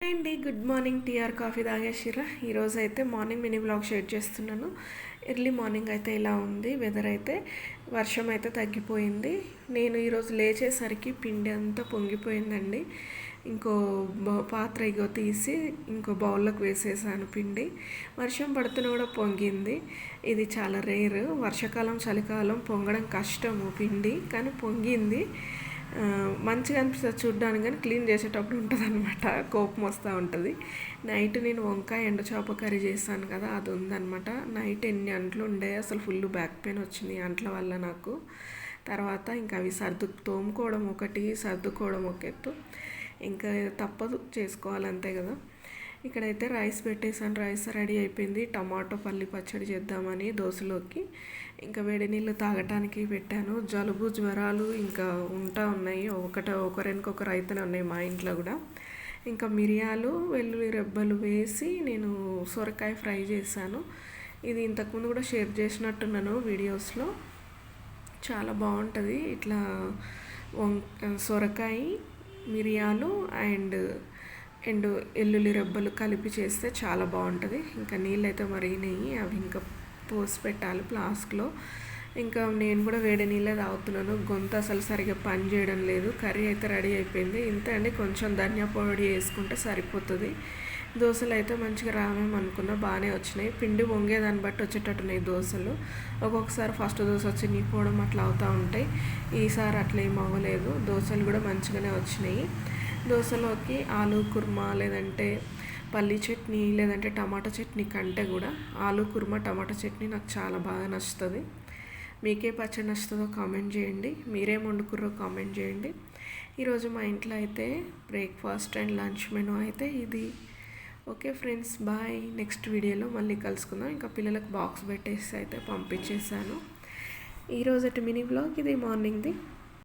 అండి good morning. Tea or coffee తాగేసిరా? ఈరోజు అయితే మార్నింగ్ మినీ బ్లాగ్ షేర్ చేస్తున్నాను. ఎర్లీ మార్నింగ్ అయితే ఇలా ఉంది వెదర్. అయితే వర్షం అయితే తగ్గిపోయింది. నేను ఈరోజు లేచేసరికి పిండి అంతా పొంగిపోయిందండి. ఇంకో పాత్ర ఇగో తీసి ఇంకో బౌల్లోకి వేసేసాను పిండి. వర్షం పడుతున్న కూడా పొంగింది. ఇది చాలా రేర్. వర్షాకాలం చలికాలం పొంగడం కష్టము పిండి, కానీ పొంగింది. మంచిగా అనిపిస్తుంది చూడ్డానికి, కానీ క్లీన్ చేసేటప్పుడు ఉంటుంది అనమాట, కోపం వస్తూ ఉంటుంది. నైట్ నేను వంకాయ ఎండు చేప కర్రీ చేస్తాను కదా, అది ఉందనమాట. నైట్ ఎన్ని అంట్లు ఉండే, అసలు ఫుల్ బ్యాక్ పెయిన్ వచ్చింది అంట్ల వల్ల నాకు. తర్వాత ఇంకా అవి తోముకోవడం ఒకటి, సర్దుకోవడం ఒక ఎత్తు. ఇంకా తప్పదు, చేసుకోవాలి అంతే కదా. ఇక్కడైతే రైస్ పెట్టేసాను. రైస్ రెడీ అయిపోయింది. టమాటో పల్లి పచ్చడి చేద్దామని దోశలోకి. ఇంకా వేడి నీళ్ళు తాగటానికి పెట్టాను. జలుబు జ్వరాలు ఇంకా ఉన్నాయి, ఒకరికొకరు అయితేనే ఉన్నాయి మా ఇంట్లో కూడా. ఇంకా మిరియాలు వెల్లుల్లి రెబ్బలు వేసి నేను సొరకాయ ఫ్రై చేశాను. ఇది ఇంతకుముందు కూడా షేర్ చేసినట్టున్నాను వీడియోస్లో. చాలా బాగుంటుంది ఇట్లా సొరకాయ, మిరియాలు అండ్ ఎల్లుల్లి రెబ్బలు కలిపి చేస్తే చాలా బాగుంటుంది. ఇంకా నీళ్ళు అయితే మరిగినాయి, అవి ఇంకా పోసి పెట్టాలి ఫ్లాస్క్లో. ఇంకా నేను కూడా వేడి నీళ్ళే తాగుతున్నాను. గొంతు అసలు సరిగ్గా పని చేయడం లేదు. కర్రీ అయితే రెడీ అయిపోయింది. ఇంతే అండి, కొంచెం ధనియా పొడి వేసుకుంటే సరిపోతుంది. దోశలు అయితే మంచిగా రావేమనుకున్నా, బాగానే వచ్చినాయి. పిండి వంగేదాన్ని బట్టి వచ్చేటట్టున్నాయి దోశలు. ఒక్కొక్కసారి ఫస్ట్ దోశ వచ్చి నీపోవడం అట్లా అవుతూ ఉంటాయి. ఈసారి అట్లా ఏం అవ్వలేదు. దోశలు కూడా మంచిగానే వచ్చినాయి. దోశలోకి ఆలూ కుర్మా లేదంటే పల్లీ చట్నీ లేదంటే టమాటా చట్నీ కంటే కూడా ఆలూ కుర్మా టమాటా చట్నీ నాకు చాలా బాగా నచ్చుతుంది. మీకే పచ్చడి నచ్చుతుందో కామెంట్ చేయండి. మీరేం వండుకుర్రో కామెంట్ చేయండి. ఈరోజు మా ఇంట్లో అయితే బ్రేక్ఫాస్ట్ అండ్ లంచ్ మెనూ అయితే ఇది. Okay friends, bye. నెక్స్ట్ వీడియోలో మళ్ళీ కలుసుకుందాం. ఇంకా పిల్లలకు బాక్స్ పెట్టేసి అయితే పంపించేసాను. ఈరోజు మినీ బ్లాగ్ ఇది మార్నింగ్ది.